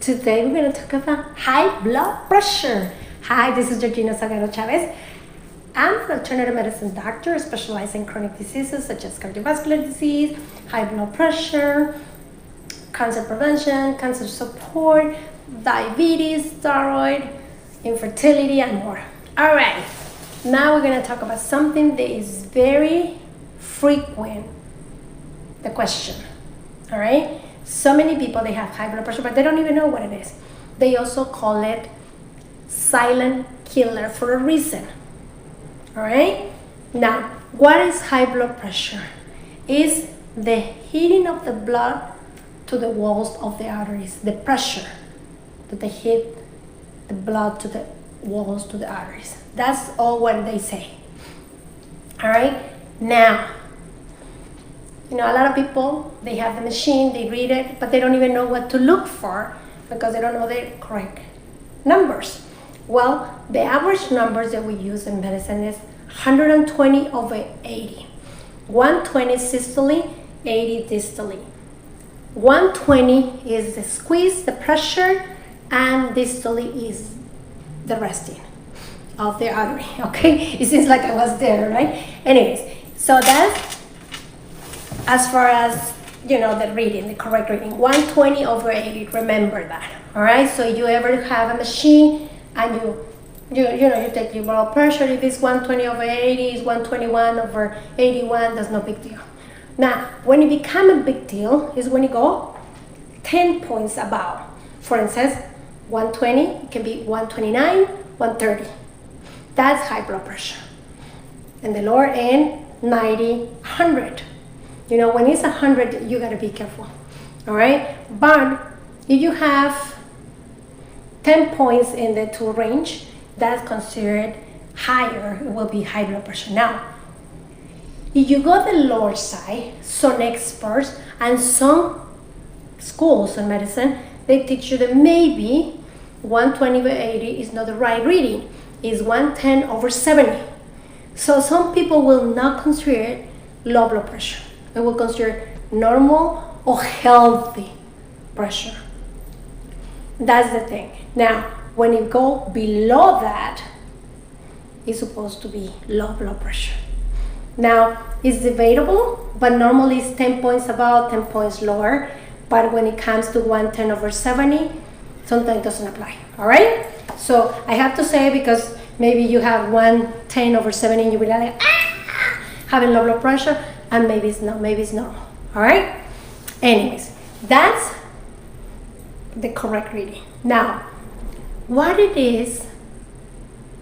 Today we're going to talk about high blood pressure. Hi, this is Georgina Salgado Chavez. I'm an alternative medicine doctor specializing in chronic diseases such as cardiovascular disease, high blood pressure, cancer prevention, cancer support, diabetes, thyroid, infertility, and more. All right, now we're going to talk about something that is very frequent, the question. All right, so many people, they have high blood pressure, but they don't even know what it is. They also call it silent killer for a reason. All right, now what is high blood pressure? It's the heating of the blood to the walls of the arteries, the pressure that they hit the blood to the walls to the arteries. That's all what they say. All right, now, a lot of people, they have the machine, they read it, but they don't even know what to look for because they don't know the correct numbers. Well, the average numbers that we use in medicine is 120 over 80. 120 systole, 80 distally. 120 is the squeeze, the pressure, and distally is the resting of the artery, okay? It seems like I was there, right? Anyways, so that's as far as, the reading, the correct reading. 120 over 80, remember that, all right? So you ever have a machine and you take your blood pressure, if it's 120 over 80, it's 121 over 81, that's no big deal. Now, when it becomes a big deal is when you go 10 points above. For instance, 120, it can be 129, 130. That's high blood pressure. And the lower end, 90, 100. When it's 100, you gotta be careful, all right? But if you have 10 points in the two range, that's considered higher, it will be high blood pressure. Now, if you go the lower side, some experts and some schools in medicine, they teach you that maybe 120 over 80 is not the right reading, it's 110 over 70. So some people will not consider it low blood pressure. They will consider normal or healthy pressure. That's the thing. Now, when you go below that, it's supposed to be low blood pressure. Now, it's debatable, but normally it's 10 points above, 10 points lower. But when it comes to 110 over 70, sometimes it doesn't apply, all right? So I have to say, because maybe you have 110 over 70 and you will be like, having low blood pressure, and maybe it's not, maybe it's normal, all right? Anyways, that's the correct reading. Now, what it is,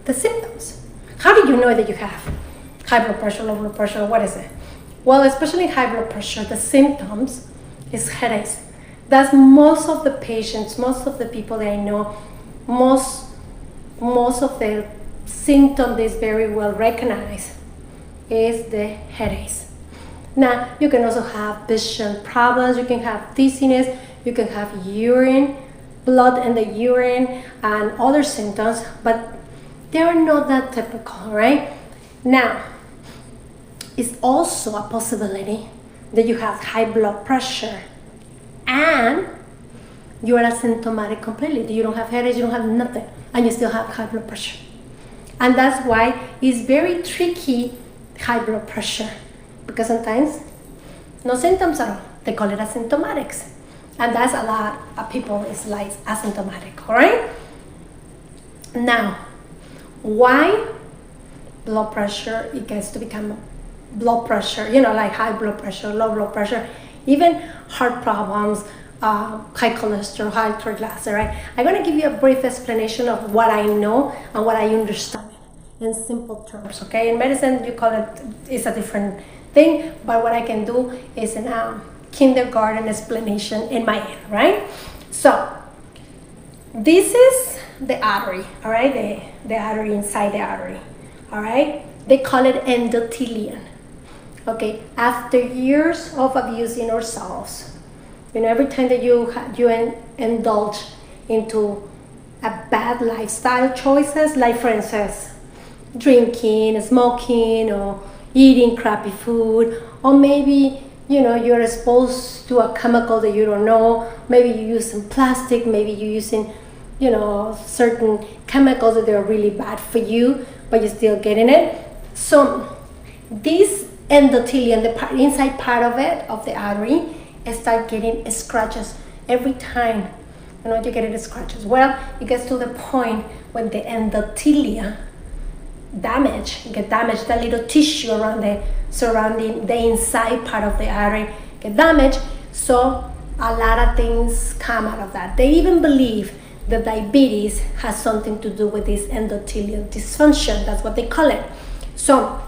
the symptoms. How do you know that you have high blood pressure, low blood pressure, what is it? Well, especially high blood pressure, the symptoms is headaches. That's most of the patients, most of the people that I know, most of the symptom is very well recognized is the headaches. Now, you can also have vision problems, you can have dizziness, you can have blood in the urine, and other symptoms, but they are not that typical, right? Now, it's also a possibility that you have high blood pressure and you are asymptomatic completely. You don't have headaches, you don't have nothing, and you still have high blood pressure. And that's why it's very tricky, high blood pressure, because sometimes no symptoms at all. They call it asymptomatics. And that's a lot of people is like asymptomatic, all right? Now, why blood pressure, it gets to become blood pressure, like high blood pressure, low blood pressure, even heart problems, high cholesterol, high triglyceride, right? I'm gonna give you a brief explanation of what I know and what I understand in simple terms, okay? In medicine, you call it, it's a different thing, but what I can do is in a kindergarten explanation in my head, right? So, this is the artery, all right? The artery inside the artery, all right? They call it endothelium. Okay, after years of abusing ourselves, every time that you indulge into a bad lifestyle choices, like for instance, drinking, smoking, or eating crappy food, or maybe you're exposed to a chemical that you don't know. Maybe you use some plastic, maybe you're using, certain chemicals that are really bad for you, but you're still getting it. So this endothelium, the inside part of it, of the artery, start getting scratches every time. You get it scratches. Well, it gets to the point when the endothelia get damaged, the little tissue around surrounding the inside part of the artery get damaged. So a lot of things come out of that. They even believe that diabetes has something to do with this endothelial dysfunction. That's what they call it. So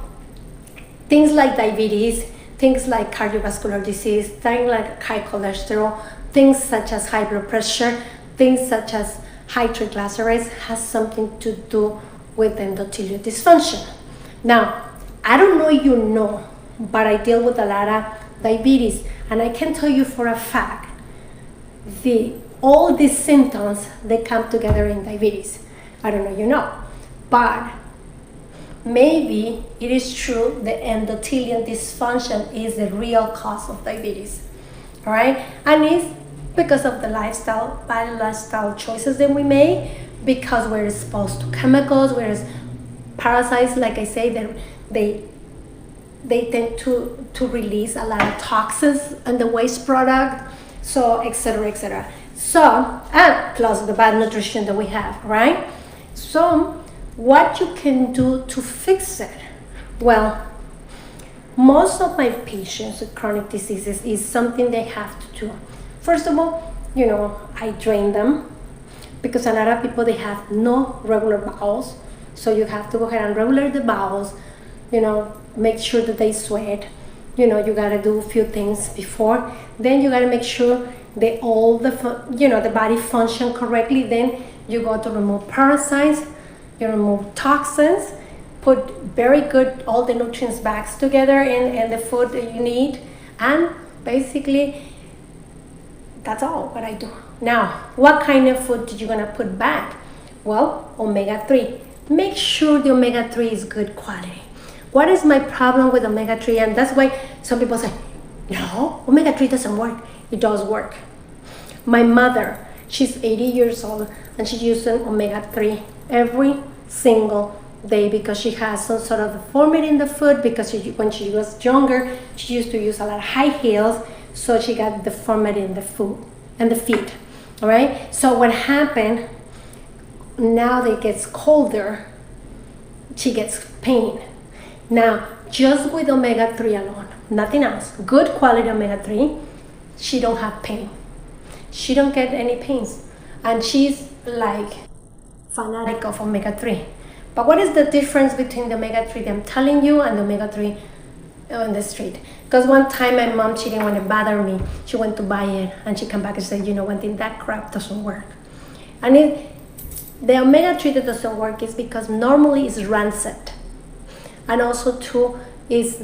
things like diabetes, things like cardiovascular disease, things like high cholesterol, things such as high blood pressure, things such as high triglycerides has something to do with endothelial dysfunction. Now, I don't know you know, but I deal with a lot of diabetes, and I can tell you for a fact, all these symptoms, they come together in diabetes. I don't know you know, but maybe it is true the endothelial dysfunction is the real cause of diabetes. All right, and it's because of the bad lifestyle choices that we make, because we're exposed to chemicals, whereas parasites, like I say, they tend to release a lot of toxins in the waste product, so etc. So, and plus the bad nutrition that we have, right? So what you can do to fix it? Well, most of my patients with chronic diseases is something they have to do. First of all, I drain them, because a lot of people, they have no regular bowels. So you have to go ahead and regulate the bowels, make sure that they sweat. You gotta do a few things before. Then you gotta make sure that all the body function correctly. Then you go to remove parasites, you remove toxins, put very good, all the nutrients back together in the food that you need. And basically, that's all what I do. Now, what kind of food did you gonna put back? Well, omega-3. Make sure the omega-3 is good quality. What is my problem with omega-3? And that's why some people say, no, omega-3 doesn't work. It does work. My mother, she's 80 years old, and she's using omega-3 every single day because she has some sort of deformity in the foot, because when she was younger, she used to use a lot of high heels, so she got deformity in the foot and the feet. All right, so what happened, now that it gets colder, she gets pain. Now, just with omega-3 alone, nothing else, good quality omega-3, she don't have pain. She don't get any pains. And she's like fanatic of omega-3. But what is the difference between the omega-3 that I'm telling you and the omega-3 on the street? Because one time my mom, she didn't want to bother me. She went to buy it, and she came back and said, one thing, that crap doesn't work. And the omega-3 that doesn't work is because normally it's rancid. And also too, is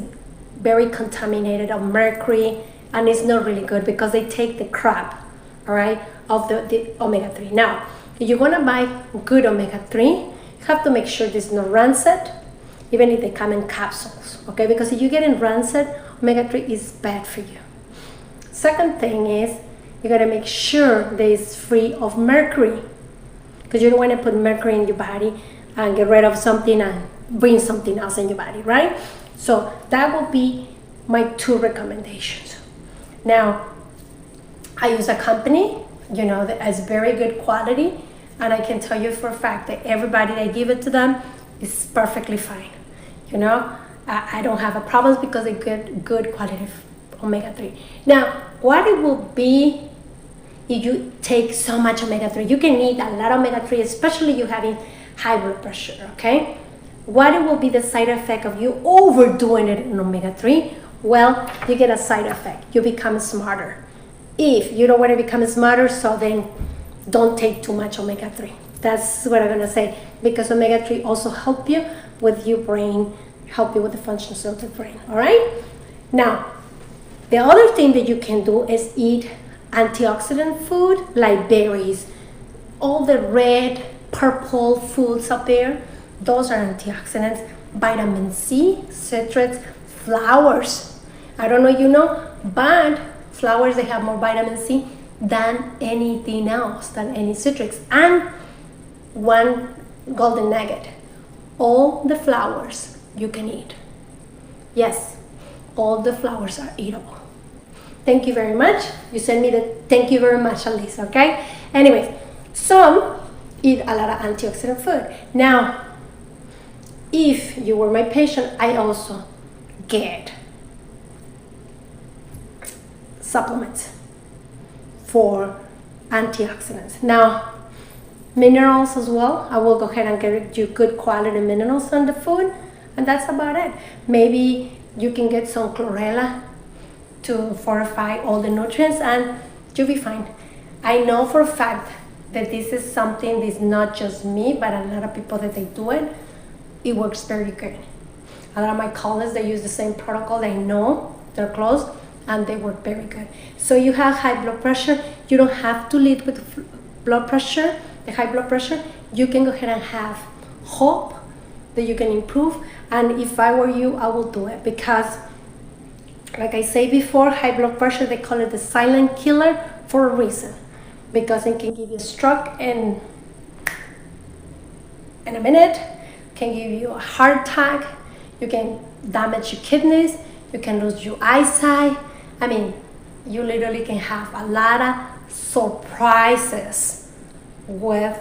very contaminated of mercury, and it's not really good because they take the crap, all right, of the omega-3. Now, if you want to buy good omega-3, you have to make sure there's no rancid, even if they come in capsules, okay? Because if you get in rancid, omega-3 is bad for you. Second thing is, you gotta make sure that it's free of mercury, because you don't want to put mercury in your body and get rid of something and bring something else in your body, right? So that will be my 2 recommendations. Now, I use a company, that has very good quality, and I can tell you for a fact that everybody that I give it to them is perfectly fine. I don't have a problem because they get good quality of omega-3. Now, what it will be if you take so much omega-3, you can eat a lot of omega-3, especially you having high blood pressure, okay? What it will be the side effect of you overdoing it in omega-3? Well, you get a side effect. You become smarter. If you don't want to become smarter, so then don't take too much omega-3. That's what I'm gonna say, because omega-3 also help you with your brain, help you with the functions of the brain, all right? Now, the other thing that you can do is eat antioxidant food like berries, all the red, purple foods up there, those are antioxidants. Vitamin C, citrus, flowers. I don't know, But flowers, they have more vitamin C than anything else, than any citrus. And one golden nugget: all the flowers you can eat. Yes, all the flowers are eatable. Thank you very much. You sent me the thank you very much, Alice, okay? Anyways, some eat a lot of antioxidant food. Now, if you were my patient, I also get supplements for antioxidants. Now, minerals as well. I will go ahead and get you good quality minerals on the food, and that's about it. Maybe you can get some chlorella to fortify all the nutrients, and you'll be fine. I know for a fact that this is something that's not just me, but a lot of people that they do it. It works very good. A lot of my colleagues, they use the same protocol. They know they're close, and they work very good. So you have high blood pressure. You don't have to live with blood pressure, the high blood pressure. You can go ahead and have hope that you can improve. And if I were you, I will do it, because like I said before, high blood pressure, they call it the silent killer for a reason, because it can give you a stroke in a minute, can give you a heart attack, you can damage your kidneys, you can lose your eyesight. I mean, you literally can have a lot of surprises with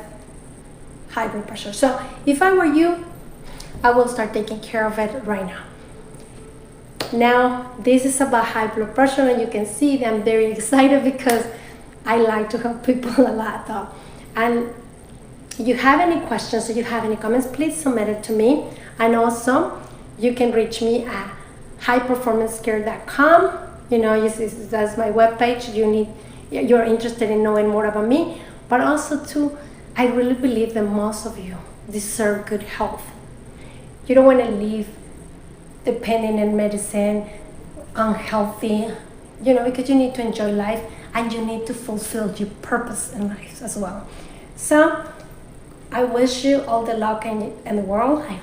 high blood pressure. So if I were you, I will start taking care of it right now. Now, this is about high blood pressure, and you can see that I'm very excited because I like to help people a lot though. And if you have any questions or you have any comments, please submit it to me. And also, you can reach me at highperformancecare.com. You know, that's my webpage. You're interested in knowing more about me, but also too, I really believe that most of you deserve good health. You don't want to live depending on medicine, unhealthy, you know, because you need to enjoy life and you need to fulfill your purpose in life as well. So I wish you all the luck in the world. I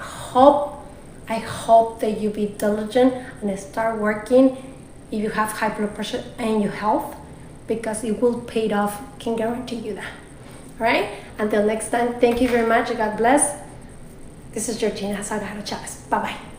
hope that you be diligent and start working if you have high blood pressure and your health, because it will pay off, can guarantee you that. All right, until next time, thank you very much. God bless. This is Georgina Salgado Chavez. Bye-bye.